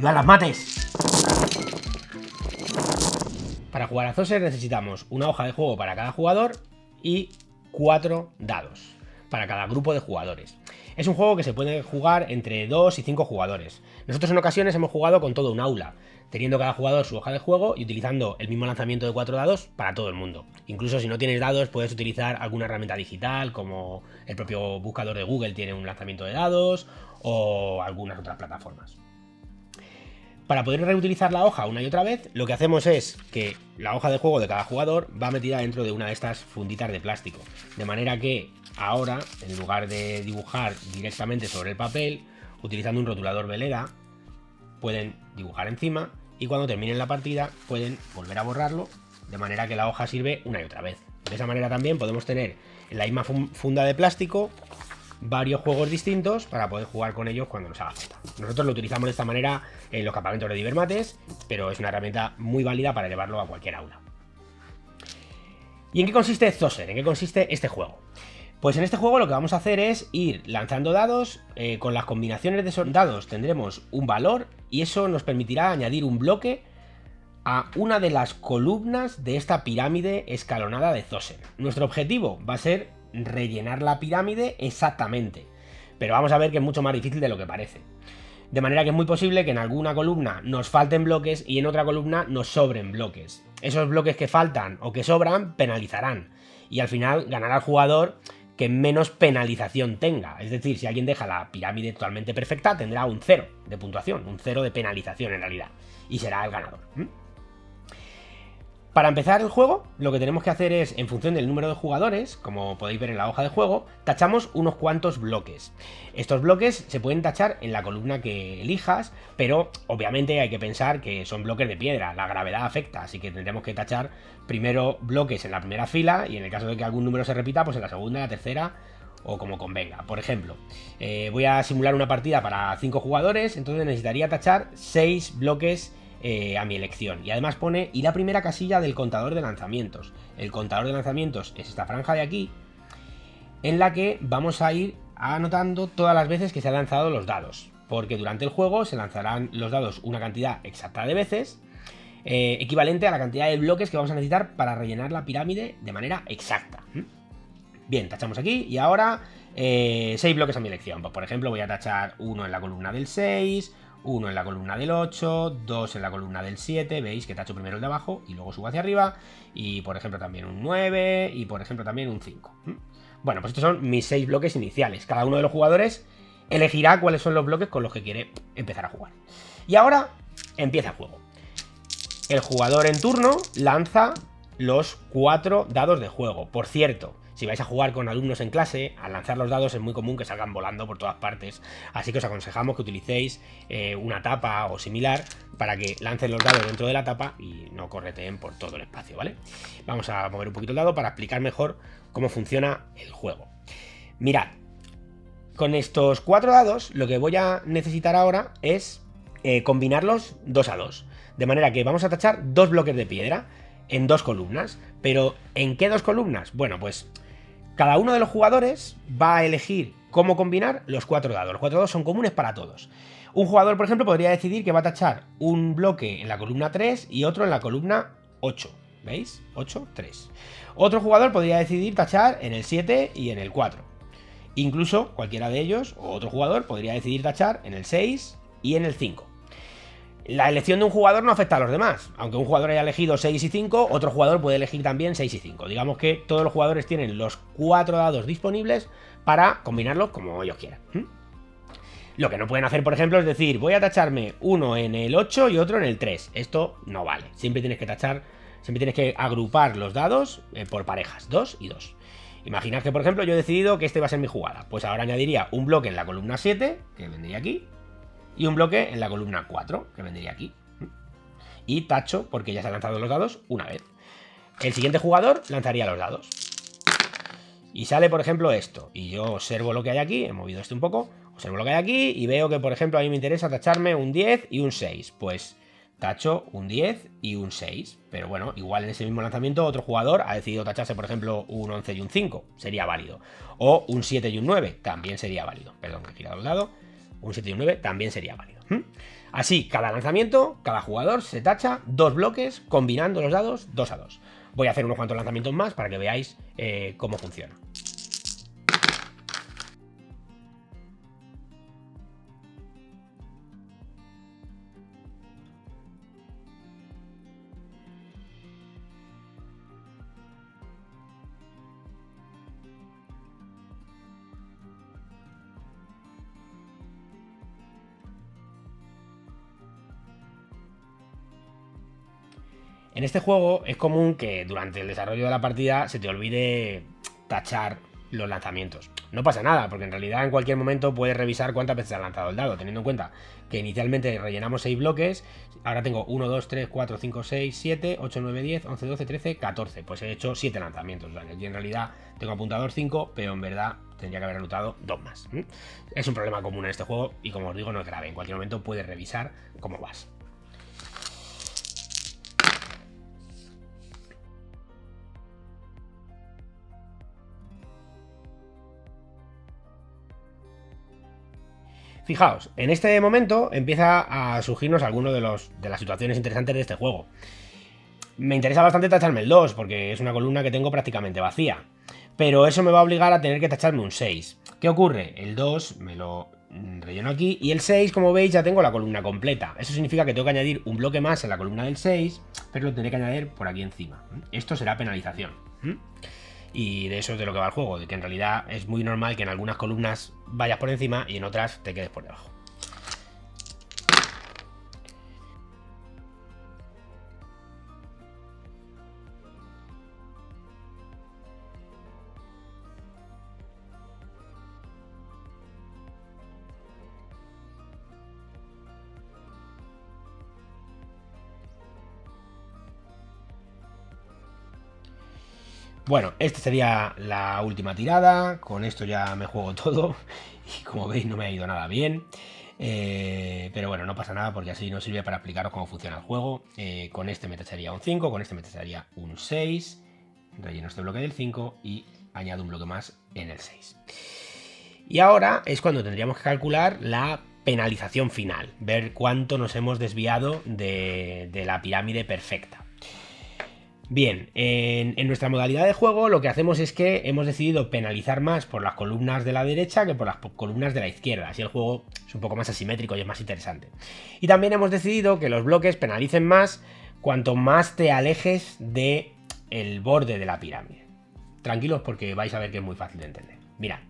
¡No las mates! Para jugar a Zoser necesitamos una hoja de juego para cada jugador y 4 dados para cada grupo de jugadores. Es un juego que se puede jugar entre 2 y 5 jugadores. Nosotros en ocasiones hemos jugado con todo un aula, teniendo cada jugador su hoja de juego y utilizando el mismo lanzamiento de 4 dados para todo el mundo. Incluso si no tienes dados puedes utilizar alguna herramienta digital, como el propio buscador de Google tiene un lanzamiento de dados, o algunas otras plataformas. Para poder reutilizar la hoja una y otra vez, lo que hacemos es que la hoja de juego de cada jugador va metida dentro de una de estas funditas de plástico. De manera que ahora, en lugar de dibujar directamente sobre el papel, utilizando un rotulador Veleda, pueden dibujar encima y cuando terminen la partida pueden volver a borrarlo, de manera que la hoja sirve una y otra vez. De esa manera también podemos tener en la misma funda de plástico varios juegos distintos para poder jugar con ellos cuando nos haga falta. Nosotros lo utilizamos de esta manera en los campamentos de Divermates, pero es una herramienta muy válida para llevarlo a cualquier aula. ¿Y en qué consiste Zoser? ¿En qué consiste este juego? Pues en este juego lo que vamos a hacer es ir lanzando dados, con las combinaciones de esos dados tendremos un valor y eso nos permitirá añadir un bloque a una de las columnas de esta pirámide escalonada de Zoser. Nuestro objetivo va a ser rellenar la pirámide exactamente, pero vamos a ver que es mucho más difícil de lo que parece. De manera que es muy posible que en alguna columna nos falten bloques y en otra columna nos sobren bloques. Esos bloques que faltan o que sobran penalizarán y al final ganará el jugador que menos penalización tenga. Es decir, si alguien deja la pirámide totalmente perfecta tendrá un 0 de puntuación, un 0 de penalización en realidad, y será el ganador. Para empezar el juego, lo que tenemos que hacer es, en función del número de jugadores, como podéis ver en la hoja de juego, tachamos unos cuantos bloques. Estos bloques se pueden tachar en la columna que elijas, pero obviamente hay que pensar que son bloques de piedra, la gravedad afecta, así que tendremos que tachar primero bloques en la primera fila y en el caso de que algún número se repita, pues en la segunda, la tercera o como convenga. Por ejemplo, voy a simular una partida para 5 jugadores, entonces necesitaría tachar 6 bloques a mi elección. Y además pone, y la primera casilla del contador de lanzamientos. El contador de lanzamientos es esta franja de aquí, en la que vamos a ir anotando todas las veces que se han lanzado los dados. Porque durante el juego se lanzarán los dados una cantidad exacta de veces, equivalente a la cantidad de bloques que vamos a necesitar para rellenar la pirámide de manera exacta. Bien, tachamos aquí y ahora 6 bloques a mi elección. Pues por ejemplo voy a tachar uno en la columna del 6, 1 en la columna del 8, 2 en la columna del 7, veis que tacho primero el de abajo y luego subo hacia arriba, y por ejemplo también un 9 y por ejemplo también un 5. Bueno, pues estos son mis 6 bloques iniciales. Cada uno de los jugadores elegirá cuáles son los bloques con los que quiere empezar a jugar. Y ahora empieza el juego. El jugador en turno lanza los 4 dados de juego. Por cierto, si vais a jugar con alumnos en clase, al lanzar los dados es muy común que salgan volando por todas partes, así que os aconsejamos que utilicéis una tapa o similar para que lancen los dados dentro de la tapa y no correteen por todo el espacio, ¿vale? Vamos a mover un poquito el dado para explicar mejor cómo funciona el juego. Mirad, con estos 4 dados lo que voy a necesitar ahora es combinarlos 2 a 2, de manera que vamos a tachar 2 bloques de piedra en 2 columnas. ¿Pero en qué 2 columnas? Bueno, pues cada uno de los jugadores va a elegir cómo combinar los 4 dados. Los 4 dados son comunes para todos. Un jugador, por ejemplo, podría decidir que va a tachar un bloque en la columna 3 y otro en la columna 8. ¿Veis? 8, 3. Otro jugador podría decidir tachar en el 7 y en el 4. Incluso cualquiera de ellos, o otro jugador, podría decidir tachar en el 6 y en el 5. La elección de un jugador no afecta a los demás. Aunque un jugador haya elegido 6 y 5, otro jugador puede elegir también 6 y 5. Digamos que todos los jugadores tienen los 4 dados disponibles para combinarlos como ellos quieran. Lo que no pueden hacer, por ejemplo, es decir, voy a tacharme uno en el 8 y otro en el 3. Esto no vale. Siempre tienes que tachar, siempre tienes que agrupar los dados por parejas, 2 y 2. Imaginad que, por ejemplo, yo he decidido que este va a ser mi jugada. Pues ahora añadiría un bloque en la columna 7, que vendría aquí, y un bloque en la columna 4, que vendría aquí. Y tacho, porque ya se han lanzado los dados una vez. El siguiente jugador lanzaría los dados. Y sale, por ejemplo, esto. Y yo observo lo que hay aquí, he movido esto un poco, observo lo que hay aquí y veo que, por ejemplo, a mí me interesa tacharme un 10 y un 6. Pues tacho un 10 y un 6. Pero bueno, igual en ese mismo lanzamiento otro jugador ha decidido tacharse, por ejemplo, un 11 y un 5. Sería válido. O un 7 y un 9. También sería válido. Perdón, que he girado el dado. Un 7 y un 9 también sería válido. Así, cada lanzamiento, cada jugador se tacha 2 bloques combinando los dados 2 a 2. Voy a hacer unos cuantos lanzamientos más para que veáis cómo funciona. En este juego es común que durante el desarrollo de la partida se te olvide tachar los lanzamientos. No pasa nada, porque en realidad en cualquier momento puedes revisar cuántas veces has lanzado el dado, teniendo en cuenta que inicialmente rellenamos 6 bloques, ahora tengo 1, 2, 3, 4, 5, 6, 7, 8, 9, 10, 11, 12, 13, 14. Pues he hecho 7 lanzamientos. O sea, que aquí en realidad tengo apuntador 5, pero en verdad tendría que haber anotado 2 más. Es un problema común en este juego y, como os digo, no es grave. En cualquier momento puedes revisar cómo vas. Fijaos, en este momento empieza a surgirnos alguno de las situaciones interesantes de este juego. Me interesa bastante tacharme el 2, porque es una columna que tengo prácticamente vacía. Pero eso me va a obligar a tener que tacharme un 6. ¿Qué ocurre? El 2 me lo relleno aquí, y el 6, como veis, ya tengo la columna completa. Eso significa que tengo que añadir un bloque más en la columna del 6, pero lo tendré que añadir por aquí encima. Esto será penalización. Y de eso es de lo que va el juego, de que en realidad es muy normal que en algunas columnas vayas por encima y en otras te quedes por debajo. Bueno, esta sería la última tirada. Con esto ya me juego todo. Y como veis no me ha ido nada bien. Pero bueno, no pasa nada porque así nos sirve para explicaros cómo funciona el juego. Con este me tacharía un 5, con este me tacharía un 6. Relleno este bloque del 5 y añado un bloque más en el 6. Y ahora es cuando tendríamos que calcular la penalización final. Ver cuánto nos hemos desviado de la pirámide perfecta. Bien, en nuestra modalidad de juego lo que hacemos es que hemos decidido penalizar más por las columnas de la derecha que por las columnas de la izquierda. Así el juego es un poco más asimétrico y es más interesante. Y también hemos decidido que los bloques penalicen más cuanto más te alejes del borde de la pirámide. Tranquilos porque vais a ver que es muy fácil de entender. Mirad,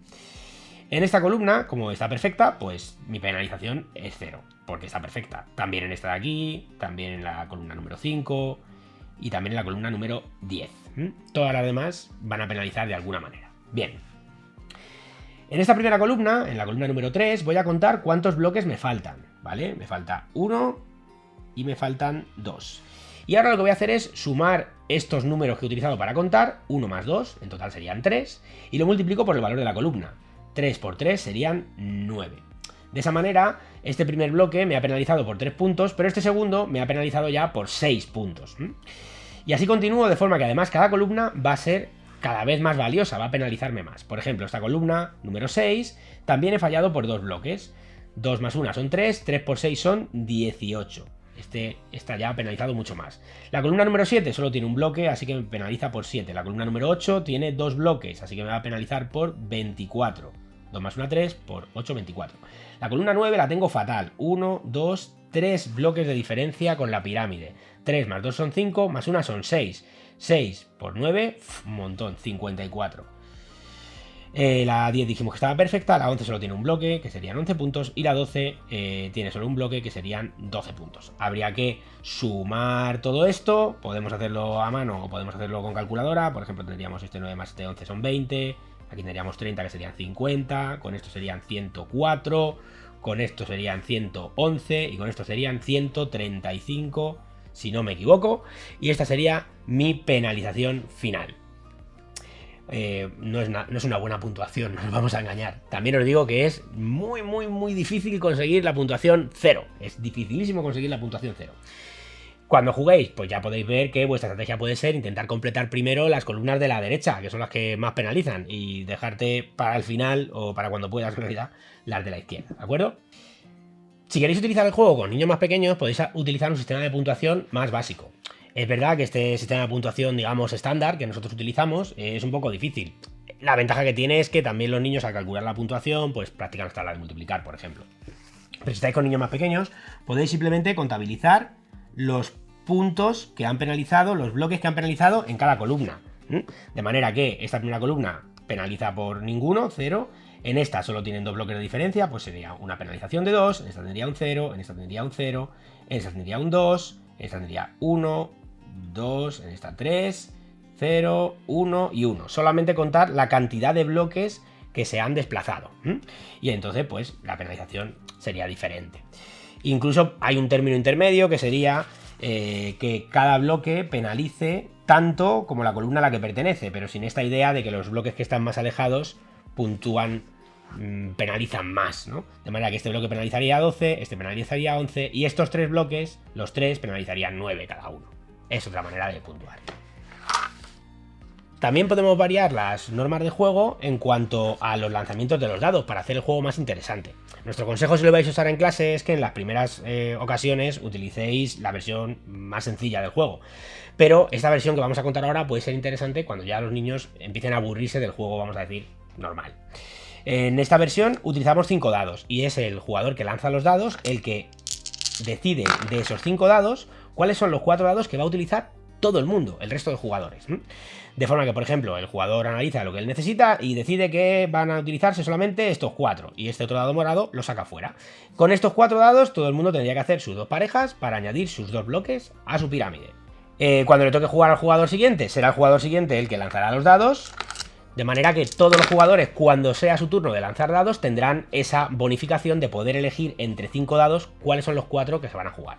en esta columna, como está perfecta, pues mi penalización es 0, porque está perfecta. También en esta de aquí, también en la columna número 5... y también en la columna número 10. Todas las demás van a penalizar de alguna manera. Bien. En esta primera columna, en la columna número 3, voy a contar cuántos bloques me faltan, ¿vale? Me falta 1 y me faltan 2. Y ahora lo que voy a hacer es sumar estos números que he utilizado para contar, 1 más 2, en total serían 3, y lo multiplico por el valor de la columna. 3 por 3 serían 9. De esa manera, este primer bloque me ha penalizado por 3 puntos, pero este segundo me ha penalizado ya por 6 puntos. Y así continúo, de forma que además cada columna va a ser cada vez más valiosa, va a penalizarme más. Por ejemplo, esta columna número 6 también he fallado por 2 bloques. 2 más 1 son 3, 3 por 6 son 18. Este está ya penalizado mucho más. La columna número 7 solo tiene un bloque, así que me penaliza por 7. La columna número 8 tiene 2 bloques, así que me va a penalizar por 24. 2 más 1, 3, por 8, 24. La columna 9 la tengo fatal. 1, 2, 3 bloques de diferencia con la pirámide. 3 más 2 son 5, más 1 son 6. 6 por 9, un montón, 54. La 10 dijimos que estaba perfecta, la 11 solo tiene un bloque, que serían 11 puntos, y la 12 tiene solo un bloque, que serían 12 puntos. Habría que sumar todo esto, podemos hacerlo a mano o podemos hacerlo con calculadora. Por ejemplo, tendríamos este 9 más este 11 son 20, aquí tendríamos 30, que serían 50, con esto serían 104, con esto serían 111 y con esto serían 135, si no me equivoco, y esta sería mi penalización final. No es una buena puntuación, no nos vamos a engañar. También os digo que es muy difícil conseguir la puntuación 0. Es dificilísimo conseguir la puntuación 0. Cuando juguéis, pues ya podéis ver que vuestra estrategia puede ser intentar completar primero las columnas de la derecha, que son las que más penalizan, y dejarte para el final, o para cuando puedas en realidad, las de la izquierda, ¿de acuerdo? Si queréis utilizar el juego con niños más pequeños, podéis utilizar un sistema de puntuación más básico. Es verdad que este sistema de puntuación, digamos, estándar que nosotros utilizamos es un poco difícil. La ventaja que tiene es que también los niños al calcular la puntuación, pues practican las tablas de multiplicar, por ejemplo. Pero si estáis con niños más pequeños, podéis simplemente contabilizar los puntos que han penalizado, los bloques que han penalizado en cada columna. De manera que esta primera columna penaliza por ninguno, 0. En esta solo tienen 2 bloques de diferencia, pues sería una penalización de 2, en esta tendría un 0, en esta tendría un 0, en esta tendría un 2, en esta tendría 1, 2, en esta 3, 0, 1 y 1. Solamente contar la cantidad de bloques que se han desplazado. Y entonces, pues, la penalización sería diferente. Incluso hay un término intermedio que sería que cada bloque penalice tanto como la columna a la que pertenece, pero sin esta idea de que los bloques que están más alejados puntúan, penalizan más, ¿no? De manera que este bloque penalizaría 12, este penalizaría 11 y estos 3 bloques, los 3 penalizarían 9 cada uno. Es otra manera de puntuar. También podemos variar las normas de juego en cuanto a los lanzamientos de los dados para hacer el juego más interesante. Nuestro consejo, si lo vais a usar en clase, es que en las primeras ocasiones utilicéis la versión más sencilla del juego. Pero esta versión que vamos a contar ahora puede ser interesante cuando ya los niños empiecen a aburrirse del juego, vamos a decir, normal. En esta versión utilizamos 5 dados y es el jugador que lanza los dados el que decide de esos 5 dados cuáles son los 4 dados que va a utilizar todo el mundo, el resto de jugadores. De forma que, por ejemplo, el jugador analiza lo que él necesita y decide que van a utilizarse solamente estos 4 y este otro dado morado lo saca fuera. Con estos 4 dados todo el mundo tendría que hacer sus 2 parejas para añadir sus 2 bloques a su pirámide. Cuando le toque jugar al jugador siguiente, será el jugador siguiente el que lanzará los dados, de manera que todos los jugadores, cuando sea su turno de lanzar dados, tendrán esa bonificación de poder elegir entre 5 dados cuáles son los 4 que se van a jugar.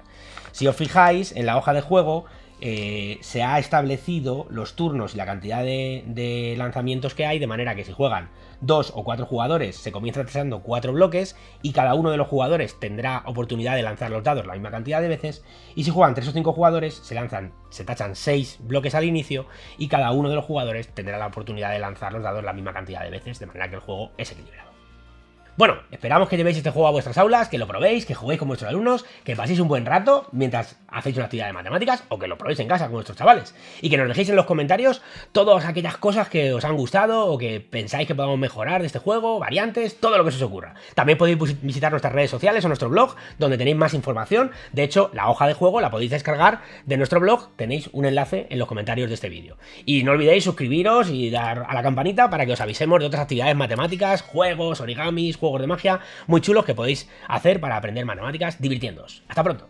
Si os fijáis, en la hoja de juego se ha establecido los turnos y la cantidad de lanzamientos que hay, de manera que si juegan 2 o 4 jugadores se comienza tachando 4 bloques y cada uno de los jugadores tendrá oportunidad de lanzar los dados la misma cantidad de veces, y si juegan 3 o 5 jugadores se tachan 6 bloques al inicio y cada uno de los jugadores tendrá la oportunidad de lanzar los dados la misma cantidad de veces, de manera que el juego es equilibrado. Bueno, esperamos que llevéis este juego a vuestras aulas, que lo probéis, que juguéis con vuestros alumnos, que paséis un buen rato mientras hacéis una actividad de matemáticas o que lo probéis en casa con vuestros chavales. Y que nos dejéis en los comentarios todas aquellas cosas que os han gustado o que pensáis que podamos mejorar de este juego, variantes, todo lo que se os ocurra. También podéis visitar nuestras redes sociales o nuestro blog, donde tenéis más información. De hecho, la hoja de juego la podéis descargar de nuestro blog, tenéis un enlace en los comentarios de este vídeo. Y no olvidéis suscribiros y dar a la campanita para que os avisemos de otras actividades matemáticas, juegos, origamis, juegos de magia muy chulos que podéis hacer para aprender matemáticas divirtiéndoos. ¡Hasta pronto!